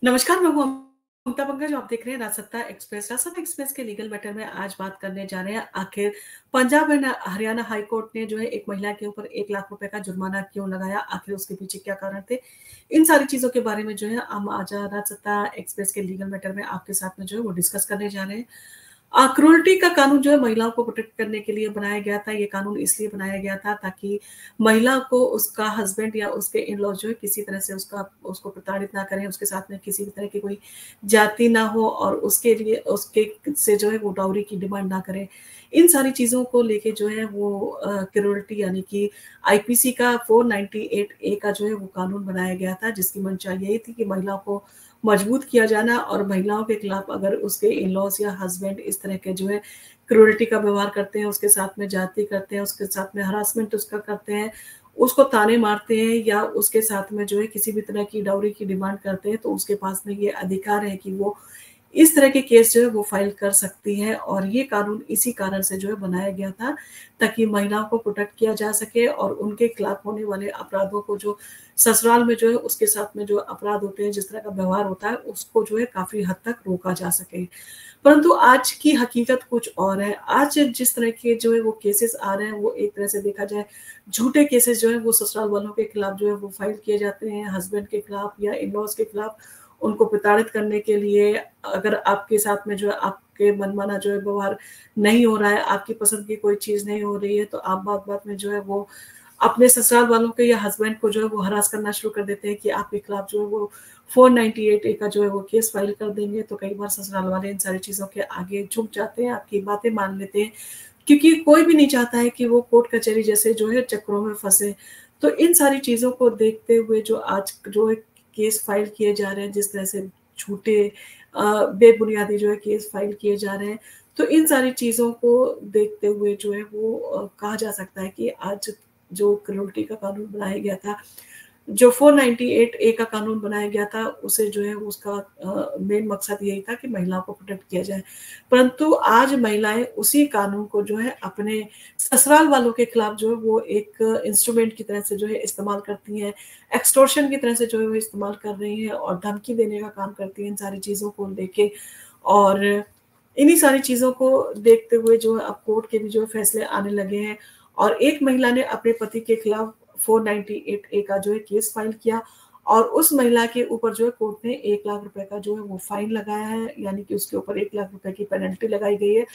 नमस्कार, मैं हूँ ममता पंकज। आप देख रहे हैं राजसत्ता एक्सप्रेस। राजसत्ता एक्सप्रेस के लीगल मैटर में आज बात करने जा रहे हैं। आखिर Punjab and Haryana high court ने जो है एक महिला के ऊपर 1 लाख रुपए का जुर्माना क्यों लगाया, आखिर उसके पीछे क्या कारण थे, इन सारी चीजों के बारे में जो है हम आज राजसत्ता एक्सप्रेस के लीगल मैटर में आपके साथ में जो है वो डिस्कस करने जा रहे हैं। क्रूरल्टी का कानून जो है महिलाओं को प्रोटेक्ट करने के लिए बनाया गया था। ये कानून इसलिए बनाया गया था ताकि महिला को उसका हस्बैंड या उसके इन-लॉ जो है किसी तरह से उसको प्रताड़ित ना करें, उसके साथ में किसी भी तरह की कोई ज्यादती ना हो और उसके लिए उसके से जो है वो डाउरी की डिमांड ना करें। इन सारी चीज़ों को लेके जो है वो क्रूरल्टी यानी कि आईपीसी का 498 ए का जो है वो कानून बनाया गया था, जिसकी मंशा यही थी कि महिलाओं को मजबूत किया जाना और महिलाओं के खिलाफ अगर उसके इन-लॉज़ या हस्बैंड इस तरह के जो है क्रूरल्टी का व्यवहार करते हैं, उसके साथ में ज्यादती करते हैं, उसके साथ में हरासमेंट उसका करते हैं, उसको ताने मारते हैं या उसके साथ में जो है किसी भी तरह की डाउरी की डिमांड करते हैं, तो उसके पास में ये अधिकार है कि वो इस तरह के केस जो है वो फाइल कर सकती है। और ये कानून इसी कारण से जो है बनाया गया था ताकि महिलाओं को प्रोटेक्ट किया जा सके और उनके खिलाफ होने वाले अपराधों को जो ससुराल में जो है उसके साथ में जो अपराध होते हैं, जिस तरह का व्यवहार होता है, उसको जो है काफ़ी हद तक रोका जा सके। परंतु आज की हकीकत कुछ और है। आज जिस तरह के जो है वो केसेस आ रहे हैं, वो एक तरह से देखा जाए झूठे केसेस जो है वो ससुराल वालों के खिलाफ जो है वो फाइल किए जाते हैं, हस्बैंड के खिलाफ या इन-लॉज़ के खिलाफ, उनको प्रताड़ित करने के लिए। अगर आपके साथ में जो है आपके मनमाना जो है व्यवहार नहीं हो रहा है, आपकी पसंद की कोई चीज़ नहीं हो रही है, तो आप बात-बात में जो है वो अपने ससुराल वालों के या हस्बैंड को जो है वो हरास करना शुरू कर देते हैं कि आपके खिलाफ जो है वो 498 ए का जो है वो केस फाइल कर देंगे। तो कई बार ससुराल वाले इन सारी चीज़ों के आगे झुक जाते हैं, आपकी बातें मान लेते हैं, क्योंकि कोई भी नहीं चाहता है कि वो कोर्ट कचहरी जैसे जो है चक्करों में फँसे। तो इन सारी चीज़ों को देखते हुए जो आज जो है केस फाइल किए जा रहे हैं, जिस तरह से झूठे बेबुनियादी जो है केस फाइल किए जा रहे हैं, तो इन सारी चीज़ों को देखते हुए जो है वो कहा जा सकता है कि आज जो क्रूरल्टी का कानून बनाया गया था, जो 498 ए का कानून बनाया गया था, उसे जो है उसका मेन मकसद यही था कि महिलाओं को प्रोटेक्ट किया जाए। परंतु आज महिलाएँ उसी कानून को जो है अपने ससुराल वालों के खिलाफ जो है वो एक इंस्ट्रूमेंट की तरह से जो है इस्तेमाल करती हैं, एक्सटॉर्शन की तरह से जो है वो इस्तेमाल कर रही हैं और धमकी देने का काम करती हैं इन सारी चीज़ों को लेके। और इन्हीं सारी चीज़ों को देखते हुए जो है अब कोर्ट के भी जो है फैसले आने लगे हैं और एक महिला ने अपने पति के खिलाफ 498 ए का जो है केस फाइल किया और उस महिला के ऊपर जो है कोर्ट ने 1 लाख रुपए का जो है वो फाइन लगाया है, यानी कि उसके ऊपर 1 लाख रुपए की पेनल्टी लगाई गई है।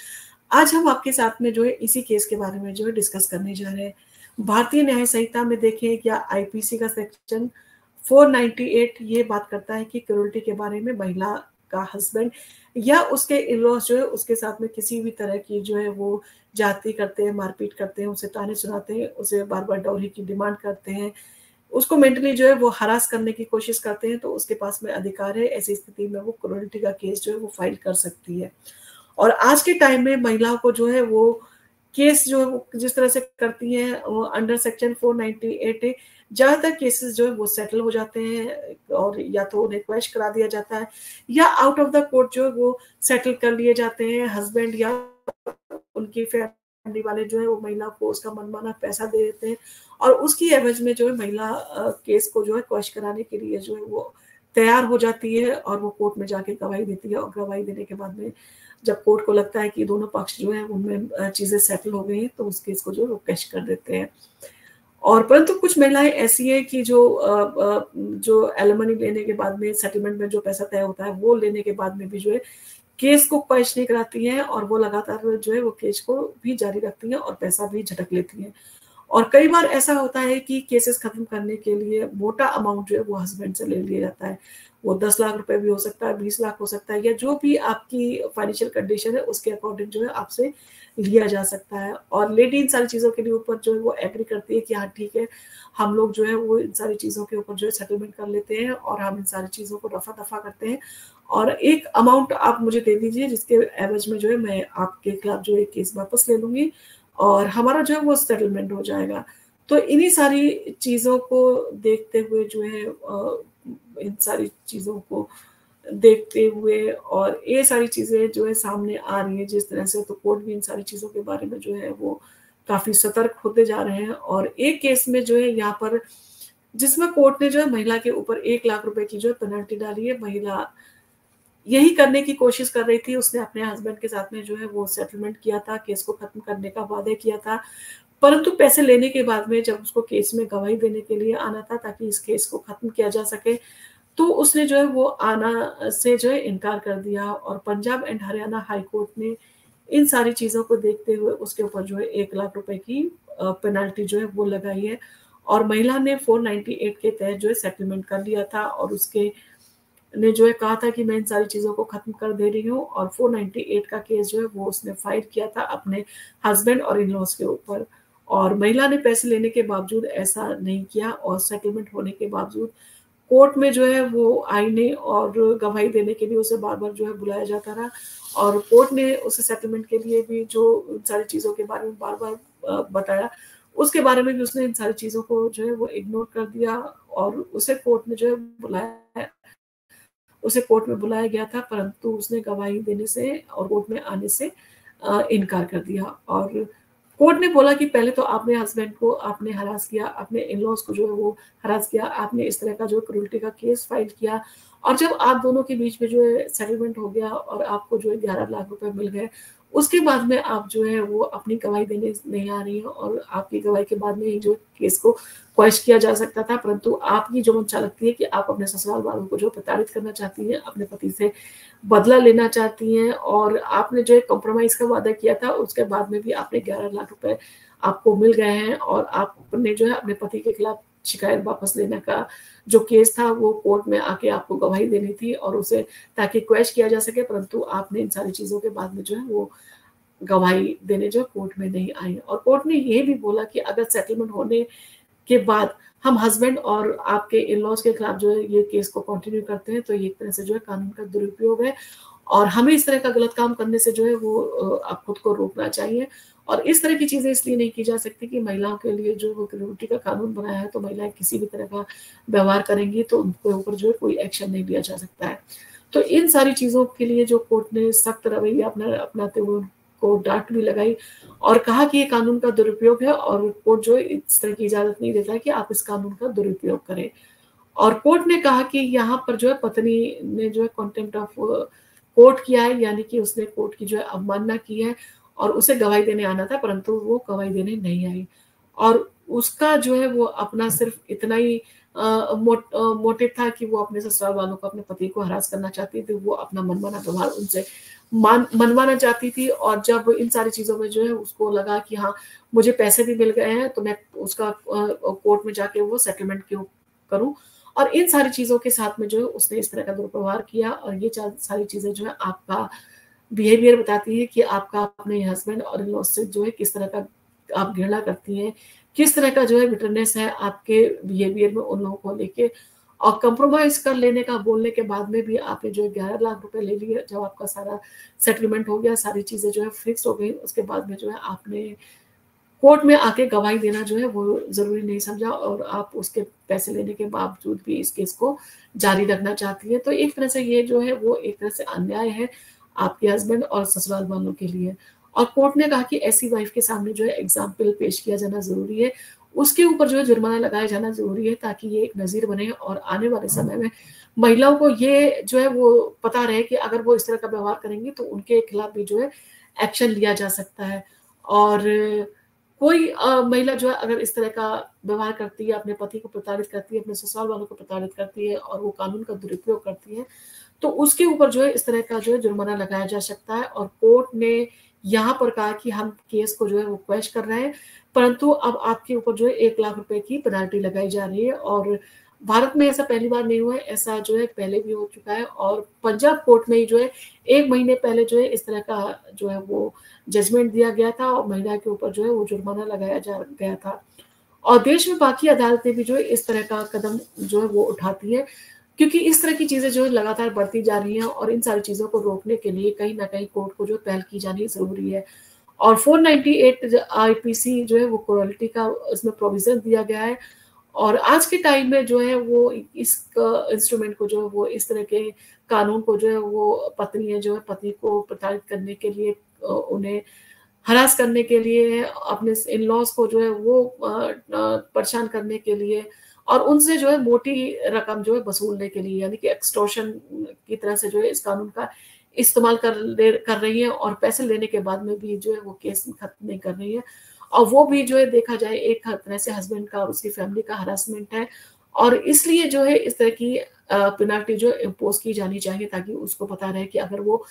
आज हम आपके साथ में जो है इसी केस के बारे में जो है डिस्कस करने जा रहे हैं। भारतीय न्याय संहिता में देखें या आईपीसी का सेक्शन 498 ये बात करता है कि क्रूरल्टी के बारे में महिला का हस्बैंड या उसके इन-लॉज़ जो है उसके साथ में किसी भी तरह की जो है वो ज्यादती करते हैं, मारपीट करते हैं, उसे ताने सुनाते हैं, उसे बार-बार डाउरी की डिमांड करते हैं, उसको मेंटली जो है वो हरास करने की कोशिश करते हैं, तो उसके पास में अधिकार है। ऐसी स्थिति में वो क्रूरल्टी का केस जो है वो फाइल कर सकती है। और आज के टाइम में महिलाओं को जो है वो केस जो है वो जिस तरह से करती हैं अंडर सेक्शन 498 ए, ज़्यादातर केसेस जो है वो सेटल हो जाते हैं और या तो उन्हें क्वैश करा दिया जाता है या आउट ऑफ द कोर्ट जो है वो सेटल कर लिए जाते हैं। हस्बैंड या उनकी फैमिली वाले जो है वो महिला को उसका मनमाना पैसा दे देते हैं और उसकी एवज में जो है महिला केस को जो है क्वैश कराने के लिए जो है वो तैयार हो जाती है और वो कोर्ट में जाके गवाही देती है और गवाही देने के बाद में जब कोर्ट को लगता है कि दोनों पक्ष जो है उनमें चीज़ें सेटल हो गई हैं, तो उस केस को जो है वो कैश कर देते हैं। और परंतु कुछ महिलाएँ ऐसी हैं कि जो एलिमनी लेने के बाद में सेटलमेंट में जो पैसा तय होता है, वो लेने के बाद में भी जो है केस को क्वैश नहीं कराती हैं और वो लगातार जो है वो केस को भी जारी रखती हैं और पैसा भी झटक लेती हैं। और कई बार ऐसा होता है कि केसेस खत्म करने के लिए मोटा अमाउंट जो है वो हस्बैंड से ले लिया जाता है। वो 10 लाख रुपए भी हो सकता है, 20 लाख हो सकता है या जो भी आपकी फाइनेंशियल कंडीशन है उसके अकॉर्डिंग जो है आपसे लिया जा सकता है। और लेडी इन सारी चीज़ों के लिए ऊपर जो है वो एग्री करती है कि हाँ ठीक है, हम लोग जो है वो इन सारी चीज़ों के ऊपर जो है सेटलमेंट कर लेते हैं और हम इन सारी चीज़ों को रफ़ा-दफ़ा करते हैं और एक अमाउंट आप मुझे दे दीजिए जिसके एवज़ में जो है मैं आपके खिलाफ जो है केस वापस ले लूँगी और हमारा जो है वो सेटलमेंट हो जाएगा। तो इन्हीं सारी चीज़ों को देखते हुए जो है इन सारी चीज़ों को देखते हुए और ये सारी चीज़ें जो है सामने आ रही हैं जिस तरह से, तो कोर्ट भी इन सारी चीज़ों के बारे में जो है वो काफ़ी सतर्क होते जा रहे हैं। और एक केस में जो है यहाँ पर जिसमें कोर्ट ने जो है महिला के ऊपर 1 लाख रुपए की जो है पेनल्टी डाली है। महिला यही करने की कोशिश कर रही थी, उसने अपने हस्बैंड के साथ में जो है वो सेटलमेंट किया था, केस को खत्म करने का वादा किया था। परंतु पैसे लेने के बाद में जब उसको केस में गवाही देने के लिए आना था ताकि इस केस को खत्म किया जा सके, तो उसने जो है वो आना से जो है इनकार कर दिया और Punjab and Haryana high court ने इन सारी चीज़ों को देखते हुए उसके ऊपर जो है 1 लाख रुपए की पेनल्टी जो है वो लगाई है और महिला ने 498 के तहत जो है सेटलमेंट कर लिया था और उसके ने जो है कहा था कि मैं इन सारी चीज़ों को खत्म कर दे रही हूँ और 498 का केस जो है वो उसने फाइल किया था अपने हस्बैंड और इन-लॉज़ के ऊपर और महिला ने पैसे लेने के बावजूद ऐसा नहीं किया और सेटलमेंट होने के बावजूद कोर्ट में जो है वो आईने और गवाही देने के लिए उसे बार-बार जो है बुलाया जाता रहा और कोर्ट ने उसे सेटलमेंट के लिए भी जो इन सारी चीज़ों के बारे में बार-बार बताया, उसके बारे में भी उसने इन सारी चीज़ों को जो है वो इग्नोर कर दिया और उसे कोर्ट ने जो है बुलाया उसे कोर्ट में बुलाया गया था परंतु उसने गवाही देने से और कोर्ट में आने से इनकार कर दिया और कोर्ट ने बोला कि पहले तो आपने हस्बैंड को आपने हरास किया, अपने इन-लॉज़ को जो है वो हरास किया, आपने इस तरह का जो क्रूरटी का केस फाइल किया और जब आप दोनों के बीच में जो है सेटलमेंट हो गया और आपको जो है 11 लाख रुपए मिल गए, उसके बाद में आप जो है वो अपनी गवाही देने नहीं आ रही हैं और आपकी गवाही के बाद में ही जो केस को क्वैश किया जा सकता था, परंतु आपकी जो मंशा लगती है कि आप अपने ससुराल वालों को जो प्रताड़ित करना चाहती हैं, अपने पति से बदला लेना चाहती हैं और आपने जो एक कॉम्प्रोमाइज़ का वादा किया था, उसके बाद में भी आपने 11 लाख रुपए आपको मिल गए हैं और आपने जो है अपने पति के खिलाफ शिकायत वापस लेने का जो केस था, वो कोर्ट में आके आपको गवाही देनी थी और उसे ताकि क्वैश किया जा सके, परंतु आपने इन सारी चीज़ों के बाद में जो है वो गवाही देने जो है कोर्ट में नहीं आई और कोर्ट ने ये भी बोला कि अगर सेटलमेंट होने के बाद हम हस्बैंड और आपके इन-लॉज़ के खिलाफ जो है ये केस को कंटिन्यू करते हैं, तो ये एक तरह से जो है कानून का दुरुपयोग है और हमें इस तरह का गलत काम करने से जो है वो आप खुद को रोकना चाहिए और इस तरह की चीज़ें इसलिए नहीं की जा सकती कि महिलाओं के लिए जो वो क्रूरटी का कानून बनाया है, तो महिलाएँ किसी भी तरह का व्यवहार करेंगी, तो उनके ऊपर जो है कोई एक्शन नहीं लिया जा सकता है। तो इन सारी चीज़ों के लिए जो कोर्ट ने सख्त रवैया अपनाते हुए उनको डाँट भी लगाई और कहा कि ये कानून का दुरुपयोग है और कोर्ट जो है इस तरह की इजाज़त नहीं देता है कि आप इस कानून का दुरुपयोग करें। और कोर्ट ने कहा कि यहाँ पर जो है पत्नी ने जो है कंटेम्प्ट ऑफ कोर्ट किया है, यानी कि उसने कोर्ट की जो है अवमानना की है और उसे गवाही देने आना था, परंतु वो गवाही देने नहीं आई। और उसका जो है वो अपना सिर्फ़ इतना ही मोटिव था कि वो अपने ससुराल वालों को, अपने पति को हरास करना चाहती थी, वो अपना मनमाना व्यवहार उनसे मनवाना चाहती थी और जब इन सारी चीज़ों में जो है उसको लगा कि हाँ, मुझे पैसे भी मिल गए हैं, तो मैं उसका कोर्ट में जाके वो सेटलमेंट क्यों करूँ? और इन सारी चीज़ों के साथ में जो है उसने इस तरह का दुर्व्यवहार किया और ये सारी चीज़ें जो है आपका बिहेवियर बताती है कि आपका अपने हस्बैंड और इन-लॉ से जो है किस तरह का आप घृणा करती हैं, किस तरह का जो है बिटरनेस है आपके बिहेवियर में उन लोगों को लेके और कंप्रोमाइज़ कर लेने का बोलने के बाद में भी आपने जो है 11 लाख रुपए ले लिए, जब आपका सारा सेटलमेंट हो गया, सारी चीज़ें जो है फिक्स हो गई, उसके बाद में जो है आपने कोर्ट में आके गवाही देना जो है वो ज़रूरी नहीं समझा और आप उसके पैसे लेने के बावजूद भी इस केस को जारी रखना चाहती हैं। तो एक तरह से ये जो है वो एक तरह से अन्याय है आपके हस्बैंड और ससुराल वालों के लिए। और कोर्ट ने कहा कि ऐसी वाइफ़ के सामने जो है एग्ज़ाम्पल पेश किया जाना ज़रूरी है। उसके ऊपर जो है जुर्माना लगाया जाना ज़रूरी है ताकि ये एक नज़ीर बने और आने वाले समय में महिलाओं को ये जो है वो पता रहे कि अगर वो इस तरह का व्यवहार करेंगी तो उनके खिलाफ भी जो है एक्शन लिया जा सकता है। और कोई महिला जो है अगर इस तरह का व्यवहार करती है, अपने पति को प्रताड़ित करती है, अपने ससुराल वालों को प्रताड़ित करती है और वो कानून का दुरुपयोग करती है, तो उसके ऊपर जो है इस तरह का जो है जुर्माना लगाया जा सकता है और कोर्ट ने यहाँ पर कहा कि हम केस को जो है वो क्वैश कर रहे हैं, परंतु अब आपके ऊपर जो है 1 लाख रुपए की पेनल्टी लगाई जा रही है और भारत में ऐसा पहली बार नहीं हुआ है, ऐसा जो है पहले भी हो चुका है और पंजाब कोर्ट में ही जो है 1 महीने पहले जो है इस तरह का जो है वो जजमेंट दिया गया था और महिला के ऊपर जो है वो जुर्माना लगाया जा गया था। और देश में बाकी अदालतें भी जो है इस तरह का कदम जो है वो उठाती हैं, क्योंकि इस तरह की चीज़ें जो है लगातार बढ़ती जा रही हैं और इन सारी चीज़ों को रोकने के लिए कहीं न कहीं कोर्ट को जो पहल की जानी ज़रूरी है। और 498 आईपीसी जो है वो क्रूरल्टी का उसमें प्रोविज़न दिया गया है और आज के टाइम में जो है वो इस इंस्ट्रूमेंट को जो है वो इस तरह के कानून को जो है वो पत्नी है जो है पति को प्रताड़ित करने के लिए उन्हें हरास करने के लिए, अपने इन-लॉज़ को जो है वो परेशान करने के लिए और उनसे जो है मोटी रकम जो है वसूलने के लिए, यानी कि एक्सटॉर्शन की तरह से जो है इस कानून का इस्तेमाल कर रही है, और पैसे लेने के बाद में भी जो है वो केस खत्म नहीं कर रही है। और वो भी जो है देखा जाए एक तरह से हस्बैंड का और उसकी फैमिली का हरासमेंट है, और इसलिए जो है इस तरह की पेनल्टी जो इम्पोज की जानी चाहिए, ताकि उसको पता रहे कि अगर वो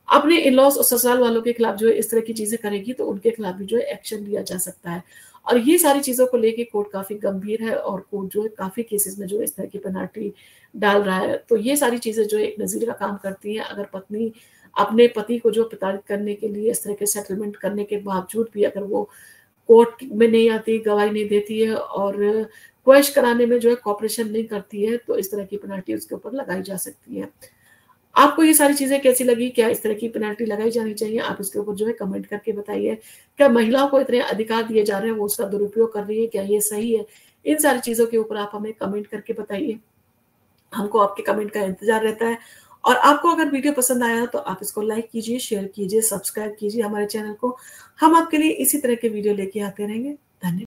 अपने इन-लॉज़ और ससुराल वालों के खिलाफ जो है इस तरह की चीज़ें करेगी, तो उनके खिलाफ भी जो है एक्शन लिया जा सकता है। और ये सारी चीज़ों को लेके कोर्ट काफ़ी गंभीर है, और कोर्ट जो है काफ़ी केसेज़ में जो है इस तरह की पेनल्टी डाल रहा है। तो ये सारी चीज़ें जो है एक नज़ीर का काम करती हैं। अगर पत्नी अपने पति को जो प्रताड़ित करने के लिए इस तरह के सेटलमेंट करने के बावजूद भी अगर वो कोर्ट में नहीं आती, गवाही नहीं देती है और क्वेश कराने में जो है कोऑपरेशन नहीं करती है, तो इस तरह की पेनल्टी उसके ऊपर लगाई जा सकती है। आपको ये सारी चीज़ें कैसी लगी? क्या इस तरह की पेनल्टी लगाई जानी चाहिए? आप इसके ऊपर जो है कमेंट करके बताइए। क्या महिलाओं को इतने अधिकार दिए जा रहे हैं, वो उसका दुरुपयोग कर रही है, क्या ये सही है? इन सारी चीज़ों के ऊपर आप हमें कमेंट करके बताइए। हमको आपके कमेंट का इंतज़ार रहता है, और आपको अगर वीडियो पसंद आया तो आप इसको लाइक कीजिए, शेयर कीजिए, सब्सक्राइब कीजिए हमारे चैनल को। हम आपके लिए इसी तरह के वीडियो लेके आते रहेंगे।